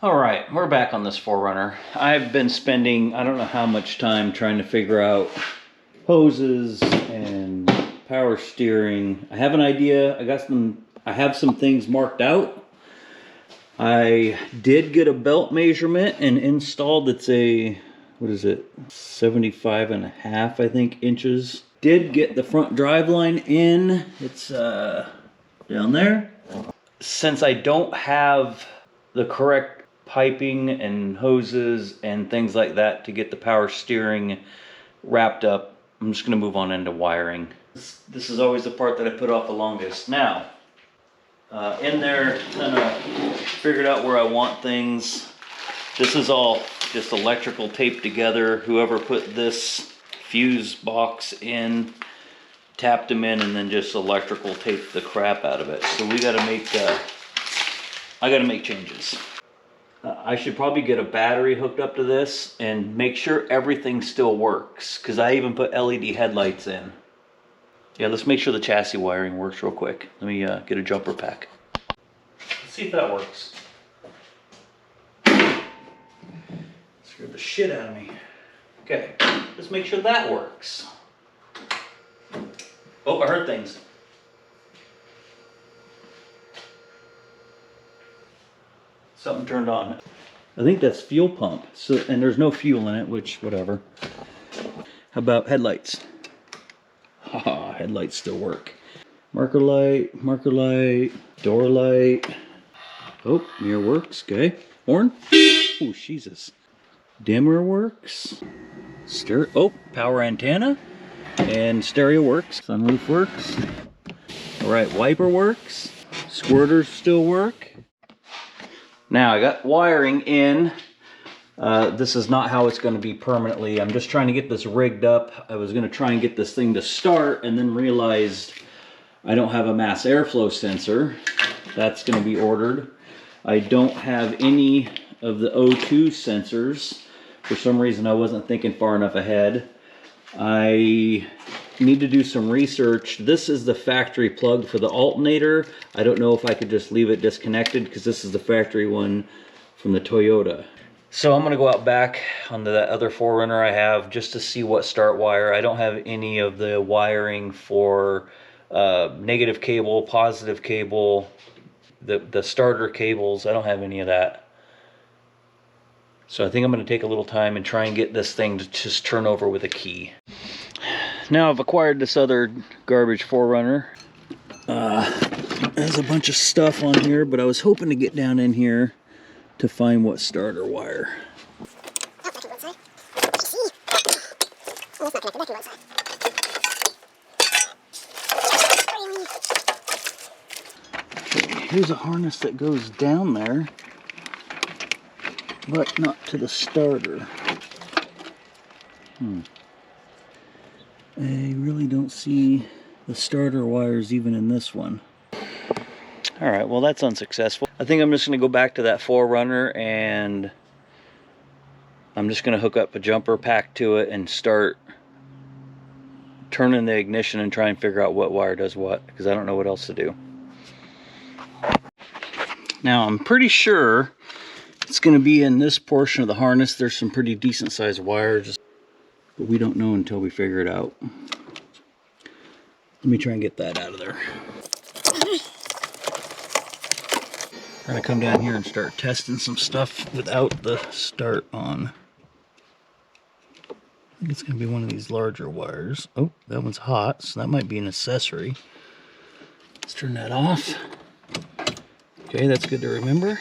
All right, we're back on this 4Runner. I've been spending, I don't know how much time trying to figure out hoses and power steering. I have an idea. I have some things marked out. I did get a belt measurement and installed. It's a, what is it? 75.5, I think, inches. Did get the front drive line in. It's down there. Since I don't have the correct piping and hoses and things like that to get the power steering wrapped up, I'm just going to move on into wiring. This is always the part that I put off the longest. Now, in there, kind of figured out where I want things. This is all just electrical taped together. Whoever put this fuse box in, tapped them in, and then just electrical taped the crap out of it. So we got to make, I got to make changes. I should probably get a battery hooked up to this and make sure everything still works, because I even put LED headlights in. Yeah, let's make sure the chassis wiring works real quick. Let me get a jumper pack. Let's see if that works. Scared the shit out of me. Okay, let's make sure that works. Oh, I heard things. Something turned on. I think that's fuel pump. So, and there's no fuel in it, which, whatever. How about headlights? Haha, headlights still work. Marker light, door light. Oh, mirror works, okay. Horn. Oh, Jesus. Dimmer works. Power antenna. And stereo works. Sunroof works. All right, wiper works. Squirters still work. Now I got wiring in. This is not how it's going to be permanently. I'm just trying to get this rigged up. I was going to try and get this thing to start and then realized I don't have a mass airflow sensor. That's going to be ordered. I don't have any of the O2 sensors. For some reason I wasn't thinking far enough ahead. I need to do some research. This is the factory plug for the alternator. I don't know if I could just leave it disconnected because this is the factory one from the Toyota. So I'm gonna go out back onto that other 4Runner I have just to see what start wire. I don't have any of the wiring for negative cable, positive cable, the starter cables. I don't have any of that. So I think I'm gonna take a little time and try and get this thing to just turn over with a key. Now I've acquired this other garbage 4Runner. There's a bunch of stuff on here, but I was hoping to get down in here to find what starter wire. Okay, here's a harness that goes down there, but not to the starter. I really don't see the starter wires even in this one. Alright, well that's unsuccessful. I think I'm just going to go back to that 4Runner and I'm just going to hook up a jumper pack to it and start turning the ignition and try and figure out what wire does what, because I don't know what else to do. Now I'm pretty sure it's going to be in this portion of the harness. There's some pretty decent sized wires, but we don't know until we figure it out. Let me try and get that out of there. I'm gonna come down here and start testing some stuff without the start on. I think it's gonna be one of these larger wires. Oh, that one's hot, so that might be an accessory. Let's turn that off. Okay, that's good to remember.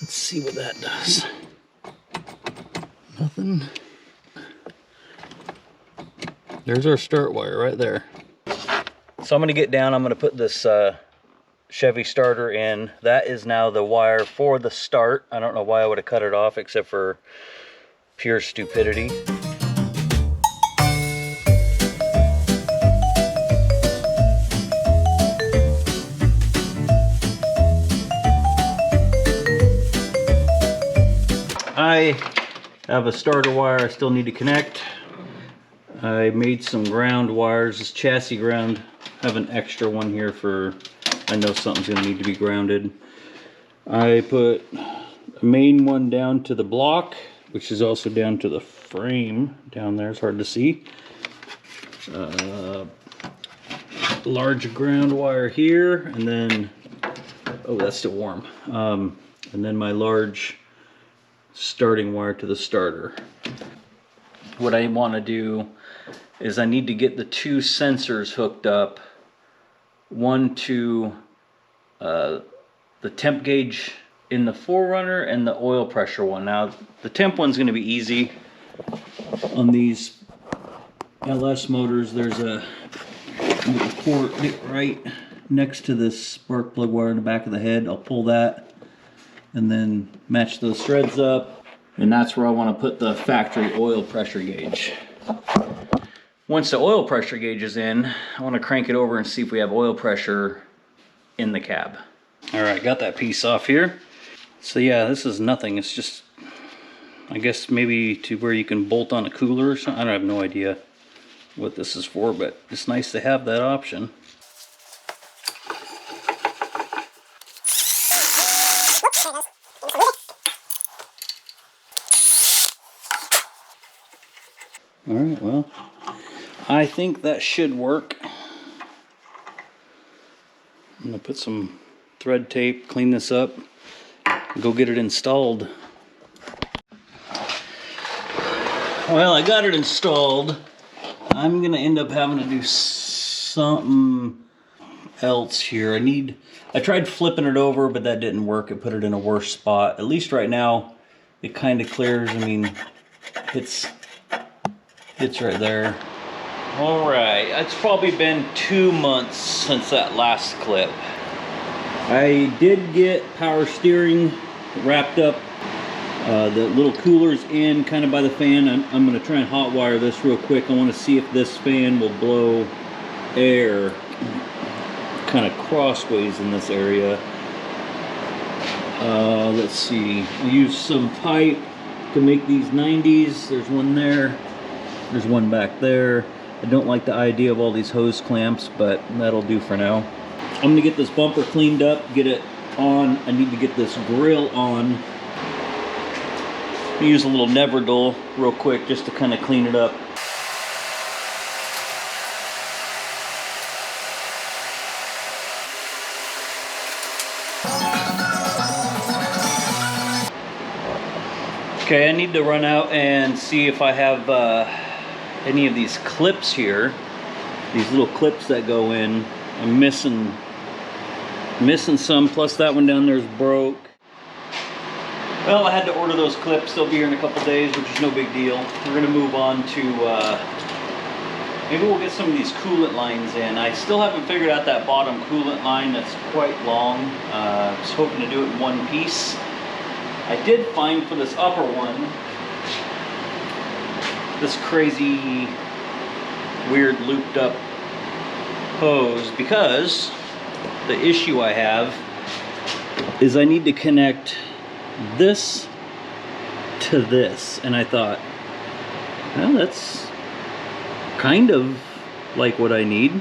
Let's see what that does. Nothing. There's our start wire right there. So I'm gonna get down, I'm gonna put this Chevy starter in. That is now the wire for the start. I don't know why I would have cut it off except for pure stupidity. I have a starter wire I still need to connect. I made some ground wires, this chassis ground. I have an extra one here for, I know something's gonna need to be grounded. I put a main one down to the block, which is also down to the frame down there. It's hard to see. Large ground wire here, and then, oh, that's still warm. And then my large starting wire to the starter. What I want to do is I need to get the two sensors hooked up. One to the temp gauge in the 4Runner and the oil pressure one. Now the temp one's going to be easy. On these LS motors, there's a port right next to this spark plug wire in the back of the head. I'll pull that and then match those threads up, and that's where I want to put the factory oil pressure gauge. Once the oil pressure gauge is in, I want to crank it over and see if we have oil pressure in the cab. All right, got that piece off here. So yeah, this is nothing. It's just, I guess maybe to where you can bolt on a cooler or something. I have no idea what this is for, but it's nice to have that option. All right, well, I think that should work. I'm gonna put some thread tape, clean this up, go get it installed. Well, I got it installed. I'm gonna end up having to do something else here. I tried flipping it over, but that didn't work. It put it in a worse spot. At least right now, it kind of clears. I mean, it's right there. All right, it's probably been 2 months since that last clip. I did get power steering wrapped up. The little cooler's in kind of by the fan. I'm going to try and hot wire this real quick. I want to see if this fan will blow air kind of crossways in this area. Let's see. I used some pipe to make these 90s. There's one there. There's one back there. I don't like the idea of all these hose clamps, but that'll do for now. I'm going to get this bumper cleaned up, get it on. I need to get this grill on. Use a little Neverdol real quick just to kind of clean it up. Okay, I need to run out and see if I have any of these clips here. These little clips that go in. I'm missing some, plus that one down there is broke. Well, I had to order those clips. They'll be here in a couple days, which is no big deal. We're going to move on to, maybe we'll get some of these coolant lines in. I still haven't figured out that bottom coolant line. That's quite long. I was hoping to do it in one piece. I did find for this upper one, this crazy, weird looped up hose, because the issue I have is I need to connect this to this, and I thought, well, that's kind of like what I need.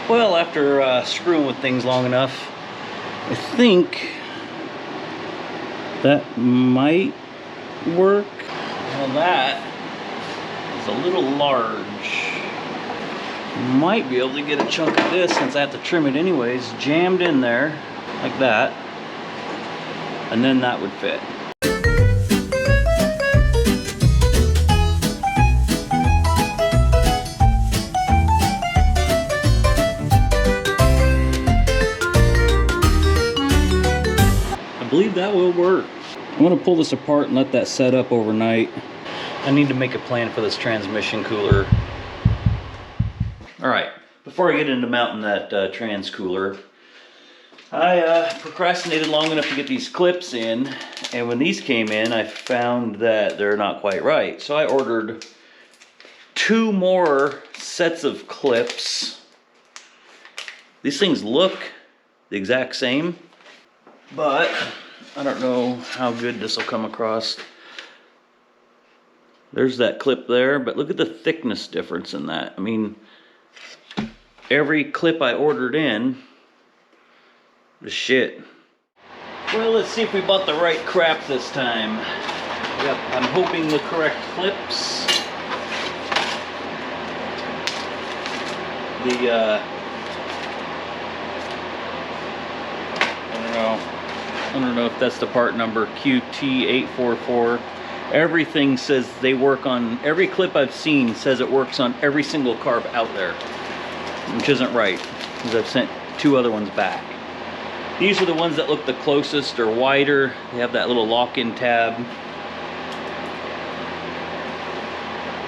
Well, after screwing with things long enough, I think that might work. Well, that is a little large. Might be able to get a chunk of this, since I have to trim it anyways, jammed in there like that, and then that would fit. I believe that will work. I'm going to pull this apart and let that set up overnight. I need to make a plan for this transmission cooler. All right, before I get into mounting that trans cooler, I procrastinated long enough to get these clips in, and when these came in, I found that they're not quite right. So I ordered 2 more sets of clips. These things look the exact same, but I don't know how good this will come across. There's that clip there, but look at the thickness difference in that. I mean, every clip I ordered in was shit. Well, let's see if we bought the right crap this time. Yep, I'm hoping the correct clips. I don't know if that's the part number, QT844. Everything says they work on, every clip I've seen says it works on every single carb out there, which isn't right, because I've sent 2 other ones back. These are the ones that look the closest or wider. They have that little lock-in tab.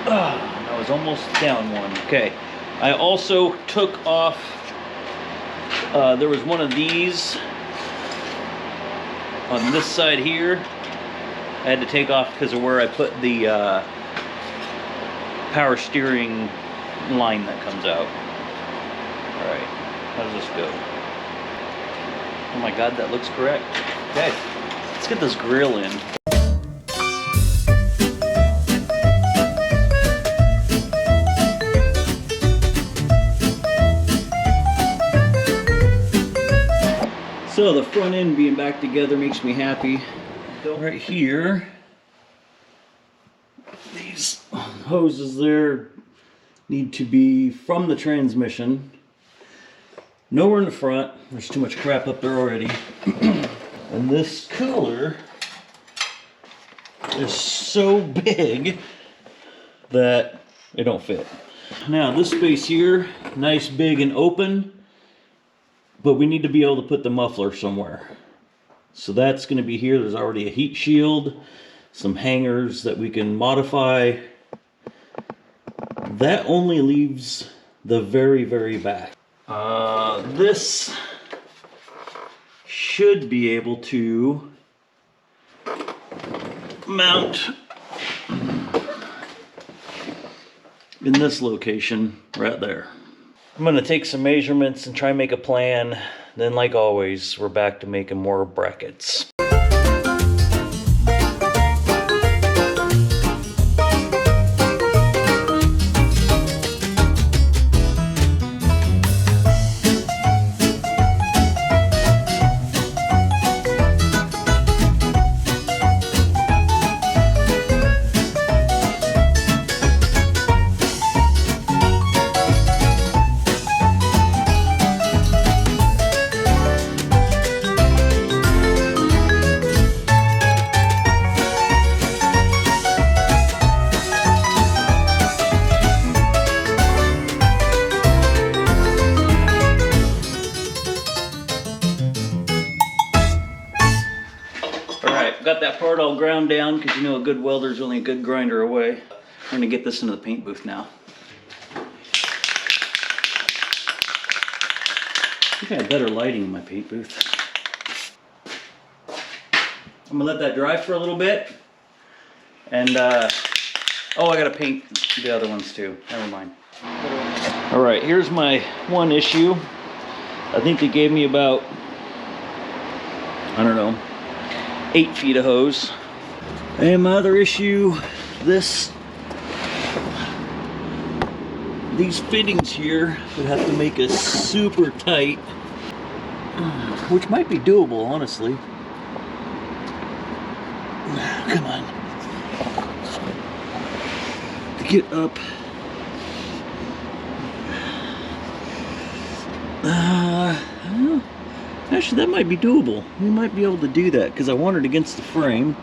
I was almost down one. Okay, I also took off, there was one of these on this side here. I had to take off because of where I put the power steering line that comes out. Alright, how does this go? Oh my god, that looks correct. Okay, let's get this grill in. So the front end being back together makes me happy. Right here, these hoses there need to be from the transmission. Nowhere in the front. There's too much crap up there already. And this cooler is so big that it don't fit. Now this space here, nice, big, and open. But we need to be able to put the muffler somewhere. So that's going to be here. There's already a heat shield, some hangers that we can modify. That only leaves the very, very back. This should be able to mount in this location right there. I'm going to take some measurements and try and make a plan. Then, like always, we're back to making more brackets. Got that part all ground down because you know a good welder's only a good grinder away. I'm going to get this into the paint booth now. I think I have better lighting in my paint booth. I'm going to let that dry for a little bit. And, oh, I got to paint the other ones too. Never mind. Alright, here's my one issue. I think they gave me about, I don't know, 8 feet of hose. And my other issue, these fittings here would have to make us super tight, which might be doable, honestly. Come on. To get up. Actually, that might be doable. We might be able to do that because I want it against the frame,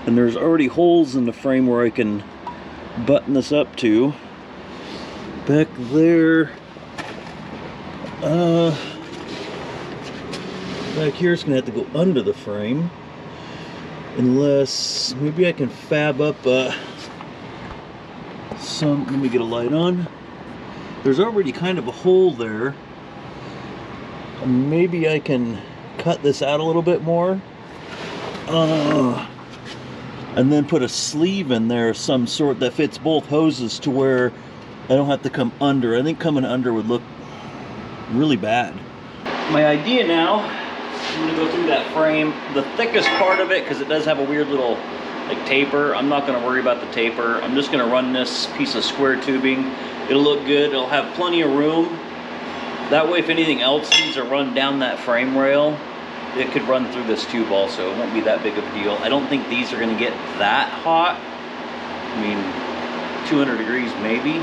and there's already holes in the frame where I can button this up to. Back there, back here it's gonna have to go under the frame, unless maybe I can fab up some. Let me get a light on. There's already kind of a hole there. Maybe I can cut this out a little bit more, and then put a sleeve in there of some sort that fits both hoses to where I don't have to come under. I think coming under would look really bad. My idea now, I'm going to go through that frame, the thickest part of it, because it does have a weird little like taper. I'm not gonna worry about the taper. I'm just gonna run this piece of square tubing. It'll look good, it'll have plenty of room. That way if anything else needs to run down that frame rail, it could run through this tube also. It won't be that big of a deal. I don't think these are gonna get that hot. I mean, 200 degrees maybe.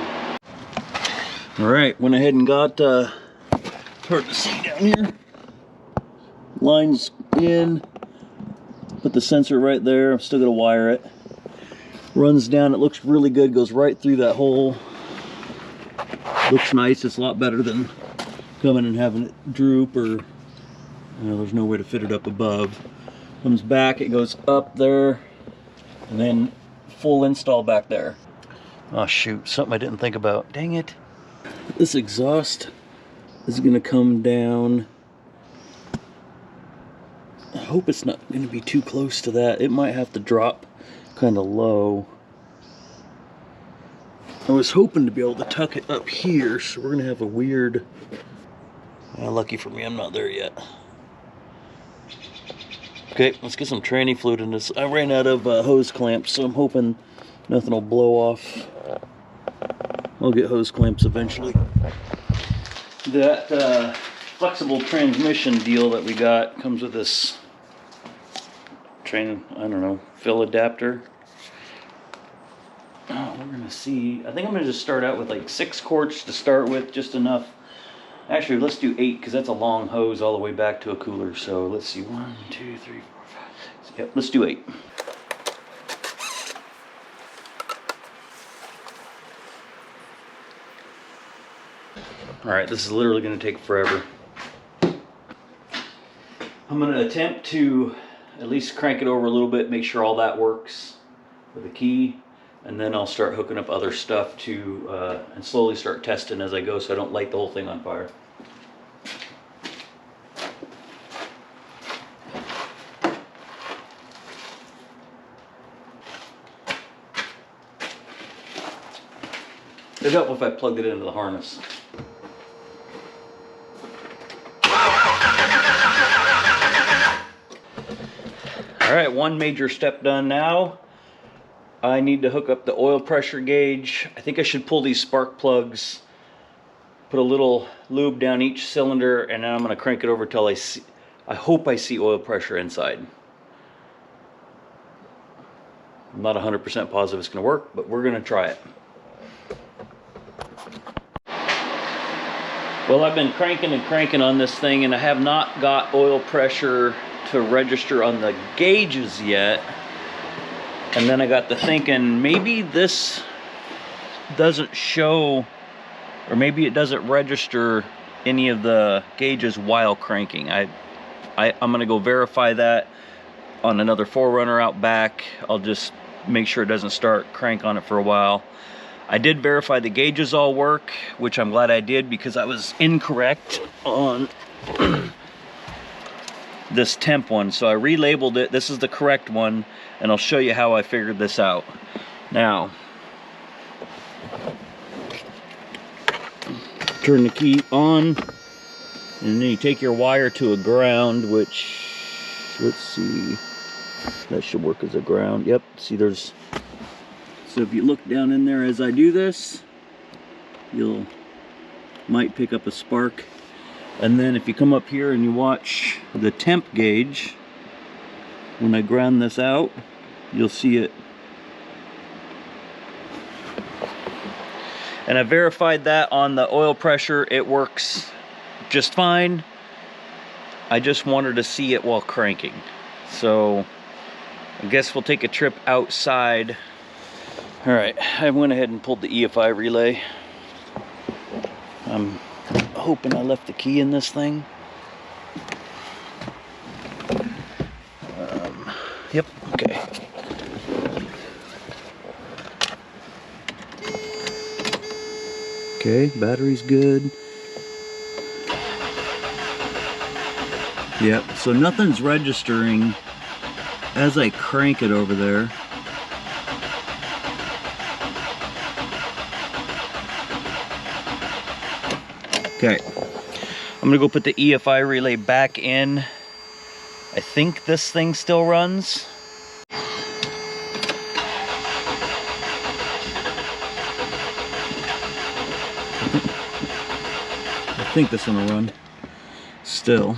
All right, went ahead and got, hard to see down here. Lines in, put the sensor right there. I'm still gonna wire it. Runs down, it looks really good, goes right through that hole. Looks nice, it's a lot better than coming and having it droop, or you know, there's no way to fit it up above. Comes back, it goes up there, and then full install back there. Oh shoot, something I didn't think about. Dang it. This exhaust is gonna come down. I hope it's not gonna be too close to that. It might have to drop kind of low. I was hoping to be able to tuck it up here, so we're gonna have a weird, lucky for me, I'm not there yet. Okay, let's get some tranny fluid in this. I ran out of hose clamps, so I'm hoping nothing will blow off. I'll get hose clamps eventually. That flexible transmission deal that we got comes with this I don't know, fill adapter. Oh, we're gonna see. I think I'm gonna just start out with like 6 quarts to start with, just enough. Actually, let's do 8 because that's a long hose all the way back to a cooler. So let's see, 1, 2, 3, 4, 5, 6. Yep, let's do 8. All right, this is literally gonna take forever. I'm gonna attempt to at least crank it over a little bit, make sure all that works with the key, and then I'll start hooking up other stuff to and slowly start testing as I go, so I don't light the whole thing on fire. It'd help if I plugged it into the harness. All right, one major step done now. I need to hook up the oil pressure gauge. I think I should pull these spark plugs, put a little lube down each cylinder, and then I'm gonna crank it over till I hope I see oil pressure inside. I'm not 100% positive it's gonna work, but we're gonna try it. Well, I've been cranking and cranking on this thing, and I have not got oil pressure to register on the gauges yet. And then I got to thinking, maybe this doesn't show, or maybe it doesn't register any of the gauges while cranking. I'm gonna go verify that on another 4Runner out back. I'll just make sure it doesn't start, crank on it for a while. I did verify the gauges all work, which I'm glad I did because I was incorrect on this temp one. So I relabeled it. This is the correct one, and I'll show you how I figured this out. Now, turn the key on, and then you take your wire to a ground, which, let's see, that should work as a ground. Yep, see there's, so if you look down in there as I do this, might pick up a spark. And then if you come up here and you watch the temp gauge, when I ground this out, you'll see it. And I verified that on the oil pressure, it works just fine. I just wanted to see it while cranking. So I guess we'll take a trip outside. All right, I went ahead and pulled the EFI relay. I'm hoping I left the key in this thing. Yep, okay. Okay, battery's good. Yep, so nothing's registering as I crank it over there. Okay, I'm gonna go put the EFI relay back in. I think this thing still runs. I think this one will run still.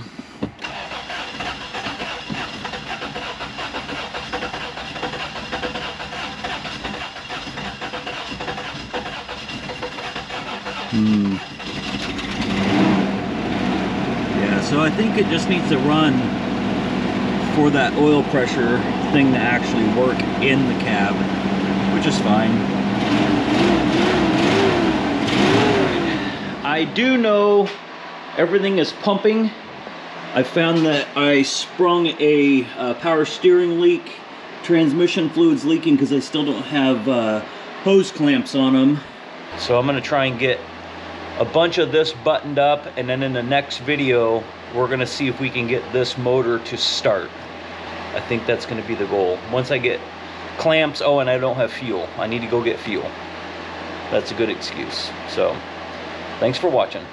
Yeah, so I think it just needs to run for that oil pressure thing to actually work in the cab, which is fine. I do know everything is pumping. I found that I sprung a power steering leak. Transmission fluid's leaking because I still don't have hose clamps on them. So I'm gonna try and get a bunch of this buttoned up, and then in the next video we're gonna see if we can get this motor to start. I think that's gonna be the goal. Once I get clamps, oh, and I don't have fuel. I need to go get fuel. That's a good excuse. So thanks for watching.